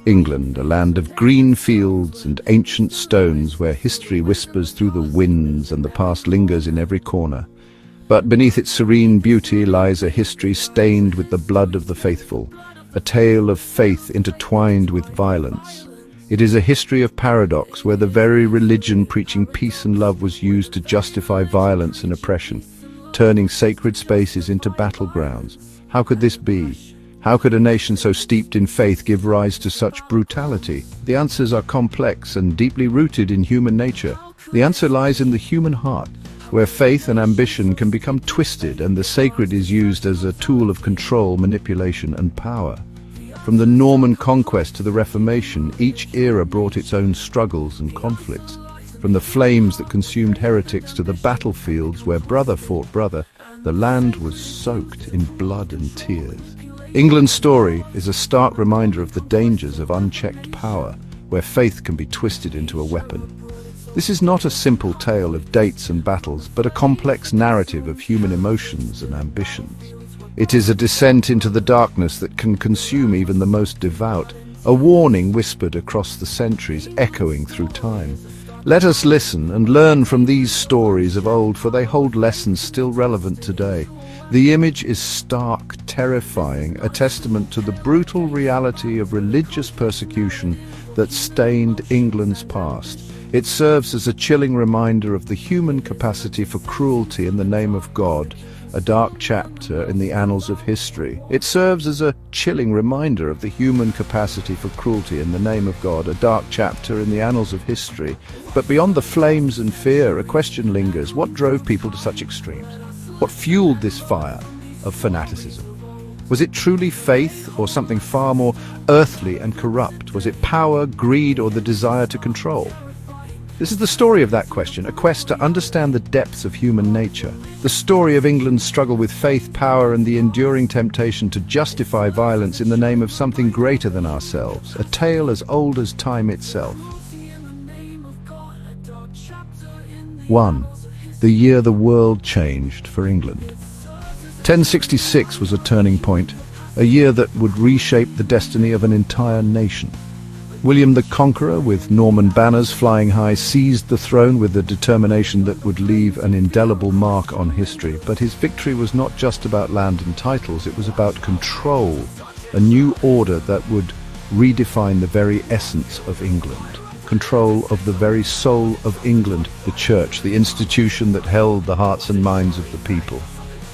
England, a land of green fields and ancient stones where history whispers through the winds and the past lingers in every corner. But beneath its serene beauty lies a history stained with the blood of the faithful, a tale of faith intertwined with violence. It is a history of paradox where the very religion preaching peace and love was used to justify violence and oppression, turning sacred spaces into battlegrounds. How could this be? How could a nation so steeped in faith give rise to such brutality? The answers are complex and deeply rooted in human nature. The answer lies in the human heart, where faith and ambition can become twisted and the sacred is used as a tool of control, manipulation, and power. From the Norman conquest to the Reformation, each era brought its own struggles and conflicts. From the flames that consumed heretics to the battlefields where brother fought brother, the land was soaked in blood and tears. England's story is a stark reminder of the dangers of unchecked power, where faith can be twisted into a weapon. This is not a simple tale of dates and battles, but a complex narrative of human emotions and ambitions. It is a descent into the darkness that can consume even the most devout, a warning whispered across the centuries, echoing through time. Let us listen and learn from these stories of old, for they hold lessons still relevant today. The image is stark, terrifying, a testament to the brutal reality of religious persecution that stained England's past. It serves as a chilling reminder of the human capacity for cruelty in the name of God, a dark chapter in the annals of history. It serves as a chilling reminder of the human capacity for cruelty in the name of God, a dark chapter in the annals of history. But beyond the flames and fear, a question lingers. What drove people to such extremes? What fueled this fire of fanaticism? Was it truly faith or something far more earthly and corrupt? Was it power, greed, or the desire to control? This is the story of that question, a quest to understand the depths of human nature. The story of England's struggle with faith, power, and the enduring temptation to justify violence in the name of something greater than ourselves, a tale as old as time itself. 1. The year the world changed for England. 1066 was a turning point, a year that would reshape the destiny of an entire nation. William the Conqueror, with Norman banners flying high, seized the throne with a determination that would leave an indelible mark on history. But his victory was not just about land and titles, it was about control, a new order that would redefine the very essence of England. Control of the very soul of England, the church, the institution that held the hearts and minds of the people.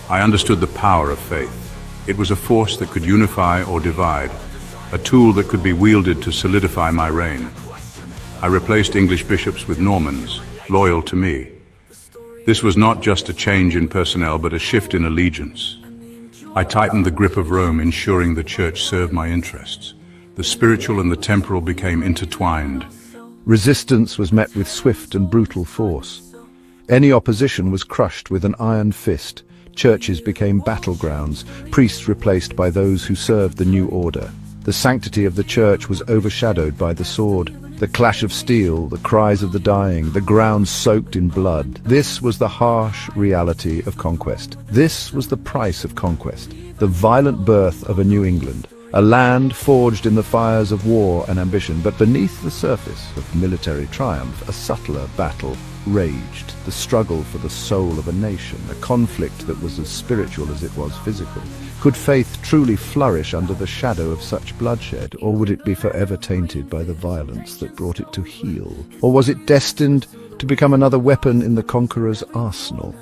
I understood the power of faith. It was a force that could unify or divide, a tool that could be wielded to solidify my reign. I replaced English bishops with Normans, loyal to me. This was not just a change in personnel, but a shift in allegiance. I tightened the grip of Rome, ensuring the church served my interests. The spiritual and the temporal became intertwined. Resistance was met with swift and brutal force. Any opposition was crushed with an iron fist. Churches became battlegrounds, priests replaced by those who served the new order. The sanctity of the church was overshadowed by the sword. The clash of steel, the cries of the dying, the ground soaked in blood. This was the harsh reality of conquest. This was the price of conquest, the violent birth of a New England, a land forged in the fires of war and ambition. But beneath the surface of military triumph, a subtler battle raged, the struggle for the soul of a nation, a conflict that was as spiritual as it was physical. Could faith truly flourish under the shadow of such bloodshed, or would it be forever tainted by the violence that brought it to heel? Or was it destined to become another weapon in the conqueror's arsenal?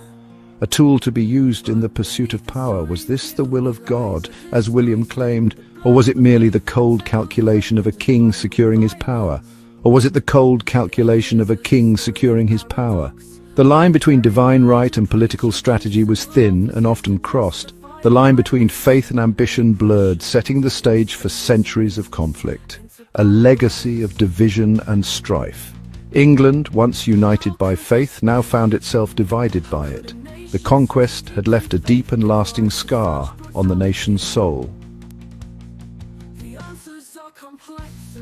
A tool to be used in the pursuit of power? Was this the will of God, as William claimed? Or was it merely the cold calculation of a king securing his power? Or was it the cold calculation of a king securing his power? The line between divine right and political strategy was thin and often crossed. The line between faith and ambition blurred, setting the stage for centuries of conflict, a legacy of division and strife. England, once united by faith, now found itself divided by it. The conquest had left a deep and lasting scar on the nation's soul.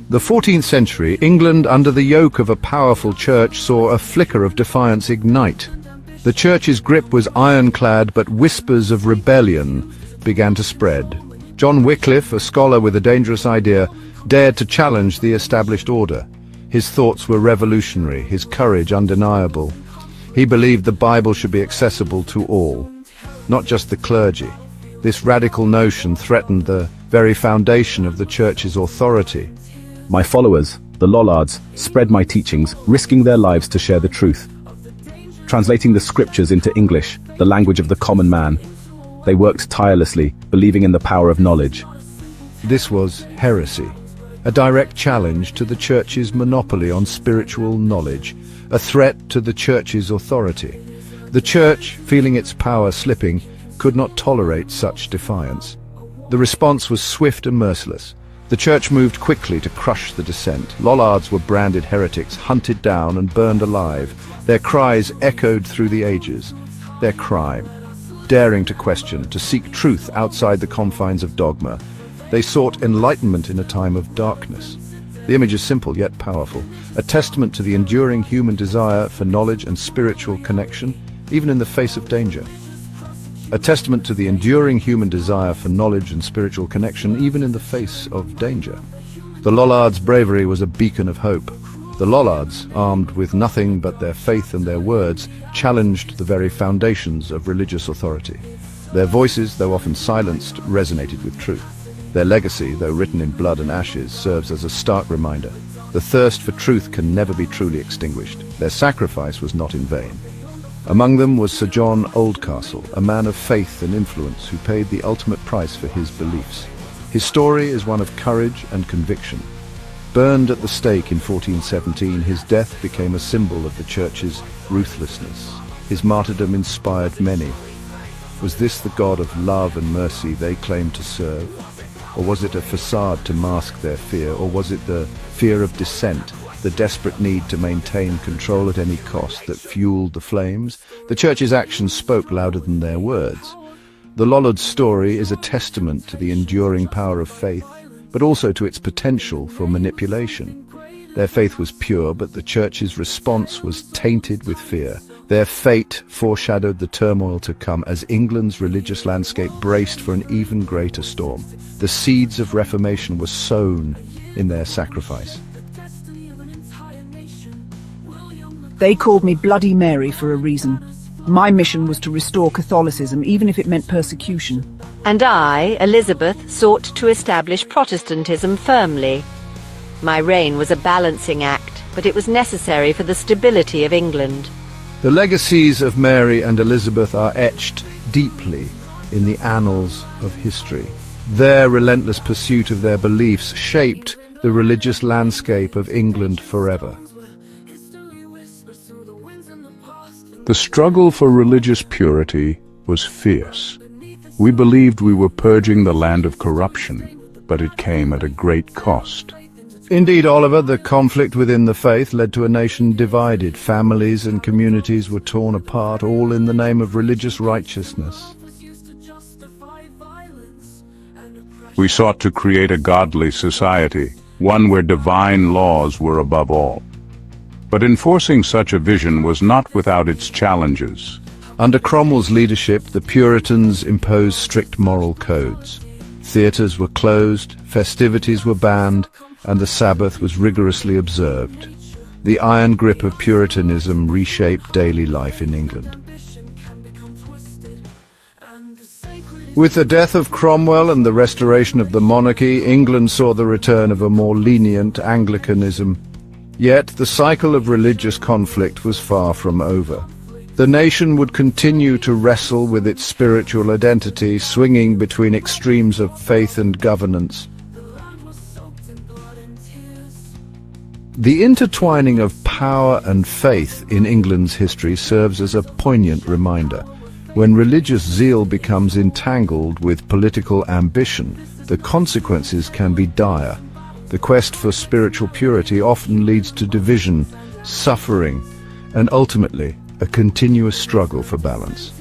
The 14th century, England, under the yoke of a powerful church, saw a flicker of defiance ignite. The church's grip was ironclad, but whispers of rebellion began to spread. John Wycliffe, a scholar with a dangerous idea, dared to challenge the established order. His thoughts were revolutionary, his courage undeniable. He believed the Bible should be accessible to all, not just the clergy. This radical notion threatened the very foundation of the Church's authority. My followers, the Lollards, spread my teachings, risking their lives to share the truth. Translating the scriptures into English, the language of the common man, they worked tirelessly, believing in the power of knowledge. This was heresy, a direct challenge to the Church's monopoly on spiritual knowledge, a threat to the Church's authority. The Church, feeling its power slipping, could not tolerate such defiance. The response was swift and merciless. The Church moved quickly to crush the dissent. Lollards were branded heretics, hunted down and burned alive. Their cries echoed through the ages. Their crime, daring to question, to seek truth outside the confines of dogma. They sought enlightenment in a time of darkness. The image is simple yet powerful, a testament to the enduring human desire for knowledge and spiritual connection, even in the face of danger. A testament to the enduring human desire for knowledge and spiritual connection, even in the face of danger. The Lollards' bravery was a beacon of hope. The Lollards, armed with nothing but their faith and their words, challenged the very foundations of religious authority. Their voices, though often silenced, resonated with truth. Their legacy, though written in blood and ashes, serves as a stark reminder. The thirst for truth can never be truly extinguished. Their sacrifice was not in vain. Among them was Sir John Oldcastle, a man of faith and influence who paid the ultimate price for his beliefs. His story is one of courage and conviction. Burned at the stake in 1417, his death became a symbol of the Church's ruthlessness. His martyrdom inspired many. Was this the God of love and mercy they claimed to serve? Or was it a facade to mask their fear? Or was it the fear of dissent, the desperate need to maintain control at any cost that fueled the flames? The Church's actions spoke louder than their words. The Lollards' story is a testament to the enduring power of faith, but also to its potential for manipulation. Their faith was pure, but the Church's response was tainted with fear. Their fate foreshadowed the turmoil to come as England's religious landscape braced for an even greater storm. The seeds of Reformation were sown in their sacrifice. They called me Bloody Mary for a reason. My mission was to restore Catholicism, even if it meant persecution. And I, Elizabeth, sought to establish Protestantism firmly. My reign was a balancing act, but it was necessary for the stability of England. The legacies of Mary and Elizabeth are etched deeply in the annals of history. Their relentless pursuit of their beliefs shaped the religious landscape of England forever. The struggle for religious purity was fierce. We believed we were purging the land of corruption, but it came at a great cost. Indeed, Oliver, the conflict within the faith led to a nation divided. Families and communities were torn apart, all in the name of religious righteousness. We sought to create a godly society, one where divine laws were above all. But enforcing such a vision was not without its challenges. Under Cromwell's leadership, the Puritans imposed strict moral codes. Theatres were closed, festivities were banned, and the Sabbath was rigorously observed. The iron grip of Puritanism reshaped daily life in England. With the death of Cromwell and the restoration of the monarchy, England saw the return of a more lenient Anglicanism. Yet the cycle of religious conflict was far from over. The nation would continue to wrestle with its spiritual identity, swinging between extremes of faith and governance. The intertwining of power and faith in England's history serves as a poignant reminder. When religious zeal becomes entangled with political ambition, the consequences can be dire. The quest for spiritual purity often leads to division, suffering, and ultimately a continuous struggle for balance.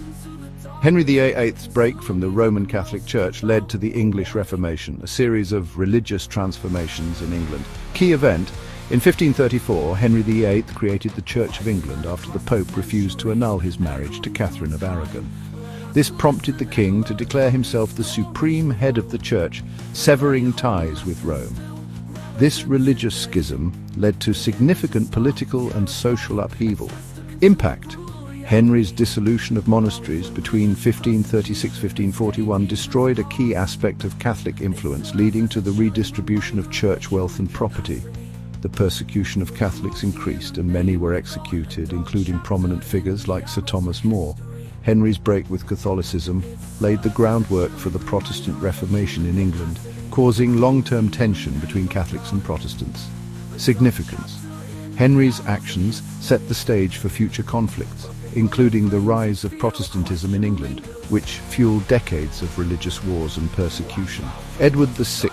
Henry VIII's break from the Roman Catholic Church led to the English Reformation, a series of religious transformations in England. Key event: in 1534, Henry VIII created the Church of England after the Pope refused to annul his marriage to Catherine of Aragon. This prompted the king to declare himself the supreme head of the church, severing ties with Rome. This religious schism led to significant political and social upheaval. Impact: Henry's dissolution of monasteries between 1536–1541 destroyed a key aspect of Catholic influence, leading to the redistribution of church wealth and property. The persecution of Catholics increased, and many were executed, including prominent figures like Sir Thomas More. Henry's break with Catholicism laid the groundwork for the Protestant Reformation in England, causing long-term tension between Catholics and Protestants. Significance: Henry's actions set the stage for future conflicts, including the rise of Protestantism in England, which fueled decades of religious wars and persecution. Edward VI,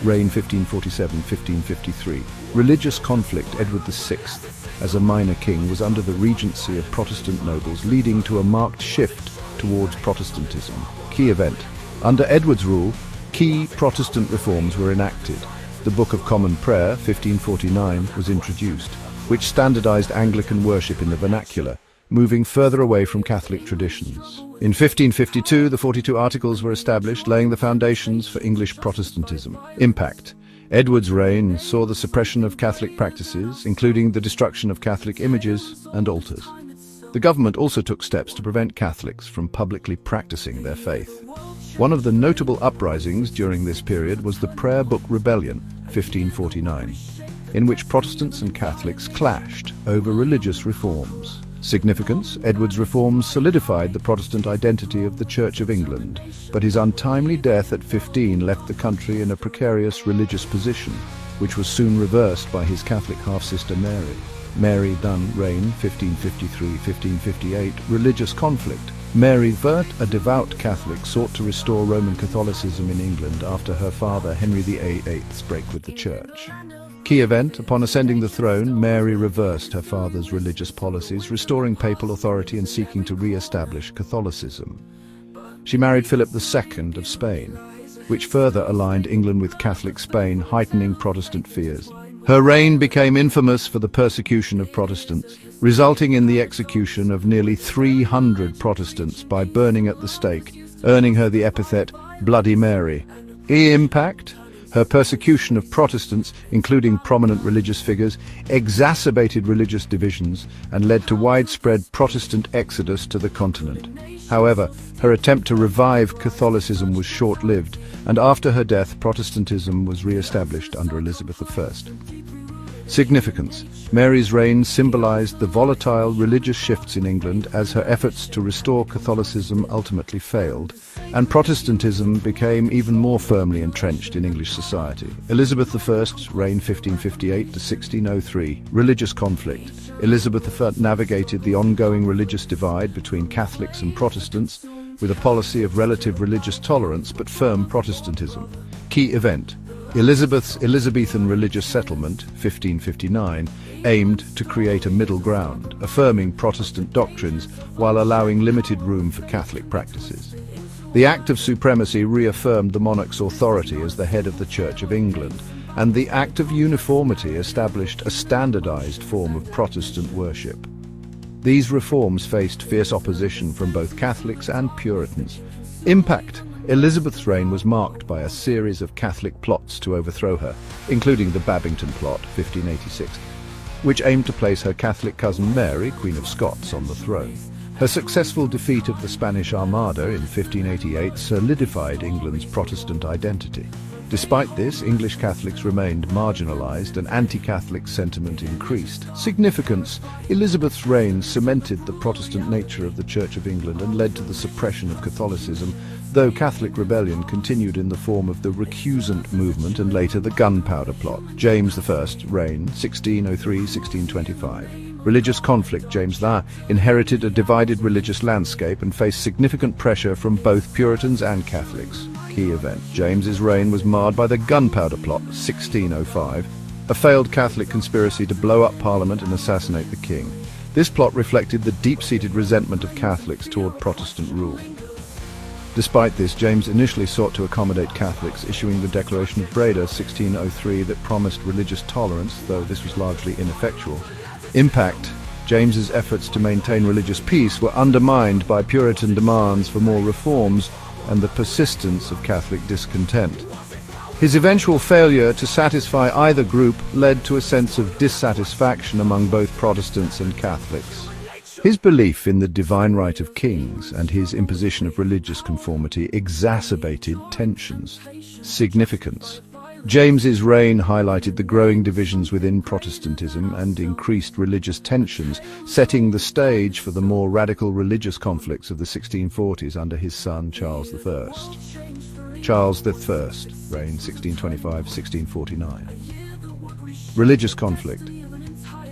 reign 1547–1553. Religious conflict: Edward VI, as a minor king, was under the regency of Protestant nobles, leading to a marked shift towards Protestantism. Key event: under Edward's rule, key Protestant reforms were enacted. The Book of Common Prayer, 1549, was introduced, which standardized Anglican worship in the vernacular, moving further away from Catholic traditions. In 1552, the 42 Articles were established, laying the foundations for English Protestantism. Impact: Edward's reign saw the suppression of Catholic practices, including the destruction of Catholic images and altars. The government also took steps to prevent Catholics from publicly practicing their faith. One of the notable uprisings during this period was the Prayer Book Rebellion, 1549, in which Protestants and Catholics clashed over religious reforms. Significance: Edward's reforms solidified the Protestant identity of the Church of England, but his untimely death at 15 left the country in a precarious religious position, which was soon reversed by his Catholic half-sister Mary. Mary Dunn, reign 1553–1558. Religious conflict: Mary Vert, a devout Catholic, sought to restore Roman Catholicism in England after her father Henry VIII's break with the Church. Key event: upon ascending the throne, Mary reversed her father's religious policies, restoring papal authority and seeking to re-establish Catholicism. She married Philip II of Spain, which further aligned England with Catholic Spain, heightening Protestant fears. Her reign became infamous for the persecution of Protestants, resulting in the execution of nearly 300 Protestants by burning at the stake, earning her the epithet Bloody Mary. Impact: her persecution of Protestants, including prominent religious figures, exacerbated religious divisions and led to widespread Protestant exodus to the continent. However, her attempt to revive Catholicism was short-lived, and after her death, Protestantism was re-established under Elizabeth I. Significance: Mary's reign symbolized the volatile religious shifts in England as her efforts to restore Catholicism ultimately failed, and Protestantism became even more firmly entrenched in English society. Elizabeth I, reign 1558–1603. Religious conflict: Elizabeth I navigated the ongoing religious divide between Catholics and Protestants with a policy of relative religious tolerance but firm Protestantism. Key event: Elizabeth's Elizabethan religious settlement, 1559, aimed to create a middle ground, affirming Protestant doctrines while allowing limited room for Catholic practices. The Act of Supremacy reaffirmed the monarch's authority as the head of the Church of England, and the Act of Uniformity established a standardized form of Protestant worship. These reforms faced fierce opposition from both Catholics and Puritans. Impact: Elizabeth's reign was marked by a series of Catholic plots to overthrow her, including the Babington Plot, 1586, which aimed to place her Catholic cousin Mary, Queen of Scots, on the throne. Her successful defeat of the Spanish Armada in 1588 solidified England's Protestant identity. Despite this, English Catholics remained marginalized and anti-Catholic sentiment increased. Significance: Elizabeth's reign cemented the Protestant nature of the Church of England and led to the suppression of Catholicism, though Catholic rebellion continued in the form of the Recusant movement and later the Gunpowder Plot. James I, reign 1603–1625. Religious conflict: James I inherited a divided religious landscape and faced significant pressure from both Puritans and Catholics. Key event: James's reign was marred by the Gunpowder Plot, 1605, a failed Catholic conspiracy to blow up Parliament and assassinate the king. This plot reflected the deep-seated resentment of Catholics toward Protestant rule. Despite this, James initially sought to accommodate Catholics, issuing the Declaration of Breda, 1603, that promised religious tolerance, though this was largely ineffectual. Impact: James's efforts to maintain religious peace were undermined by Puritan demands for more reforms and the persistence of Catholic discontent. His eventual failure to satisfy either group led to a sense of dissatisfaction among both Protestants and Catholics. His belief in the divine right of kings and his imposition of religious conformity exacerbated tensions. Significance. James's reign highlighted the growing divisions within Protestantism and increased religious tensions, setting the stage for the more radical religious conflicts of the 1640s under his son Charles I. Charles I, reign 1625-1649. Religious conflict.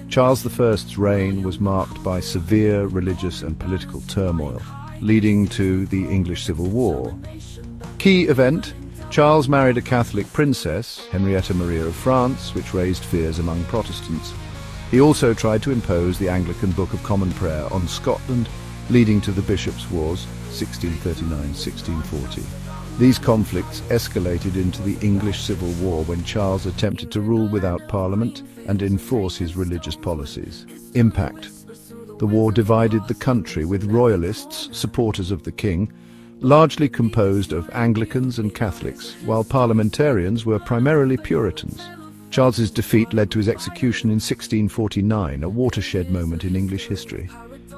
Charles I's reign was marked by severe religious and political turmoil, leading to the English Civil War. Key event: Charles married a Catholic princess, Henrietta Maria of France, which raised fears among Protestants. He also tried to impose the Anglican Book of Common Prayer on Scotland, leading to the Bishops' Wars, 1639-1640. These conflicts escalated into the English Civil War when Charles attempted to rule without Parliament and enforce his religious policies. Impact. The war divided the country, with royalists, supporters of the king, largely composed of Anglicans and Catholics, while parliamentarians were primarily Puritans. Charles's defeat led to his execution in 1649, a watershed moment in English history.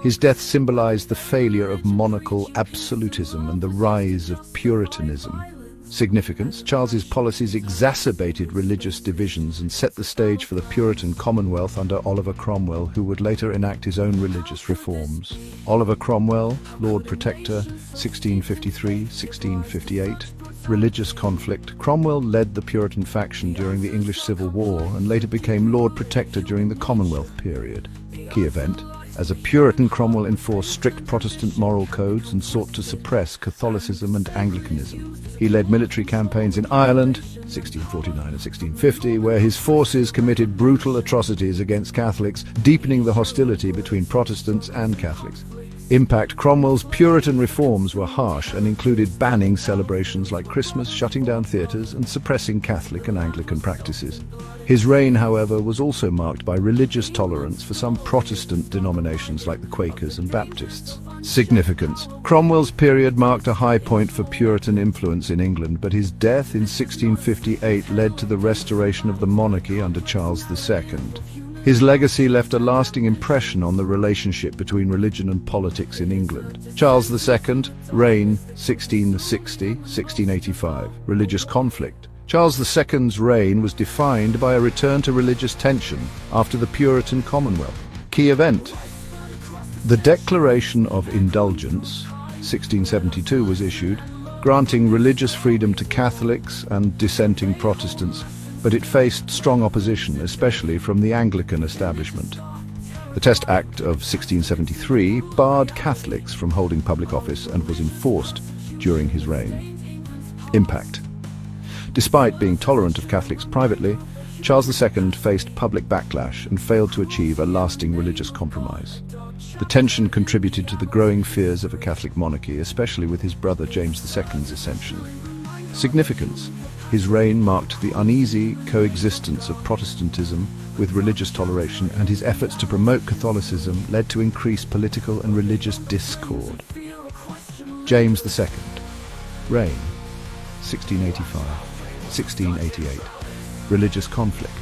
His death symbolized the failure of monarchical absolutism and the rise of Puritanism. Significance: Charles's policies exacerbated religious divisions and set the stage for the Puritan Commonwealth under Oliver Cromwell, who would later enact his own religious reforms. Oliver Cromwell, Lord Protector, 1653-1658. Religious conflict. Cromwell led the Puritan faction during the English Civil War and later became Lord Protector during the Commonwealth period. Key event: as a Puritan, Cromwell enforced strict Protestant moral codes and sought to suppress Catholicism and Anglicanism. He led military campaigns in Ireland, 1649 and 1650, where his forces committed brutal atrocities against Catholics, deepening the hostility between Protestants and Catholics. Impact: Cromwell's Puritan reforms were harsh and included banning celebrations like Christmas, shutting down theatres, and suppressing Catholic and Anglican practices. His reign, however, was also marked by religious tolerance for some Protestant denominations like the Quakers and Baptists. Significance: Cromwell's period marked a high point for Puritan influence in England, but his death in 1658 led to the restoration of the monarchy under Charles II. His legacy left a lasting impression on the relationship between religion and politics in England. Charles II, reign 1660-1685. Religious conflict. Charles II's reign was defined by a return to religious tension after the Puritan Commonwealth. Key event: the Declaration of Indulgence, 1672, was issued, granting religious freedom to Catholics and dissenting Protestants, but it faced strong opposition, especially from the Anglican establishment. The Test Act of 1673 barred Catholics from holding public office and was enforced during his reign. Impact: despite being tolerant of Catholics privately, Charles II faced public backlash and failed to achieve a lasting religious compromise. The tension contributed to the growing fears of a Catholic monarchy, especially with his brother James II's ascension. Significance: his reign marked the uneasy coexistence of Protestantism with religious toleration, and his efforts to promote Catholicism led to increased political and religious discord. James II, reign 1685-1688. Religious conflict.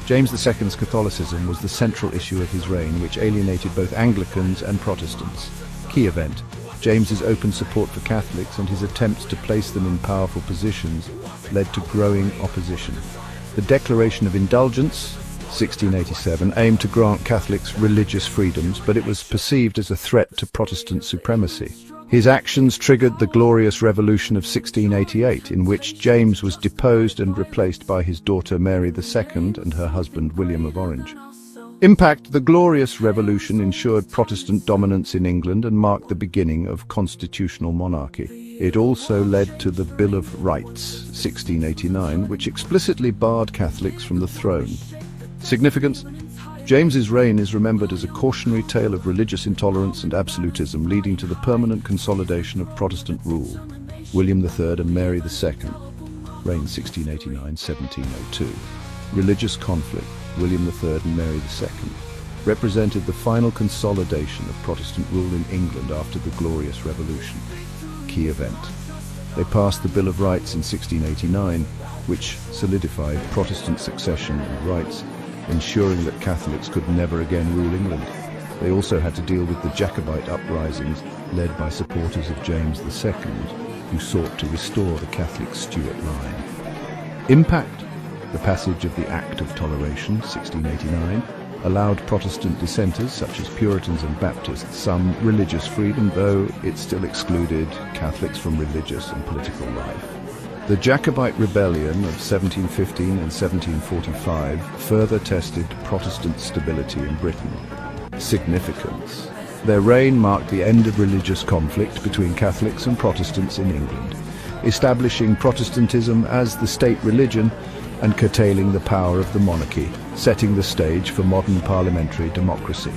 James II's Catholicism was the central issue of his reign, which alienated both Anglicans and Protestants. Key event: James's open support for Catholics and his attempts to place them in powerful positions led to growing opposition. The Declaration of Indulgence, 1687, aimed to grant Catholics religious freedoms, but it was perceived as a threat to Protestant supremacy. His actions triggered the Glorious Revolution of 1688, in which James was deposed and replaced by his daughter Mary II and her husband William of Orange. Impact: the Glorious Revolution ensured Protestant dominance in England and marked the beginning of constitutional monarchy. It also led to the Bill of Rights, 1689, which explicitly barred Catholics from the throne. Significance: James's reign is remembered as a cautionary tale of religious intolerance and absolutism, leading to the permanent consolidation of Protestant rule. William III and Mary II, reign 1689-1702. Religious conflict. William III and Mary II. represented the final consolidation of Protestant rule in England after the Glorious Revolution. Key event. They passed the Bill of Rights in 1689, which solidified Protestant succession and rights, ensuring that Catholics could never again rule England. They also had to deal with the Jacobite uprisings led by supporters of James II, who sought to restore the Catholic Stuart line. Impact. The passage of the Act of Toleration, 1689, allowed Protestant dissenters, such as Puritans and Baptists, some religious freedom, though it still excluded Catholics from religious and political life. The Jacobite Rebellion of 1715 and 1745 further tested Protestant stability in Britain. Significance. Their reign marked the end of religious conflict between Catholics and Protestants in England, establishing Protestantism as the state religion and curtailing the power of the monarchy, setting the stage for modern parliamentary democracy.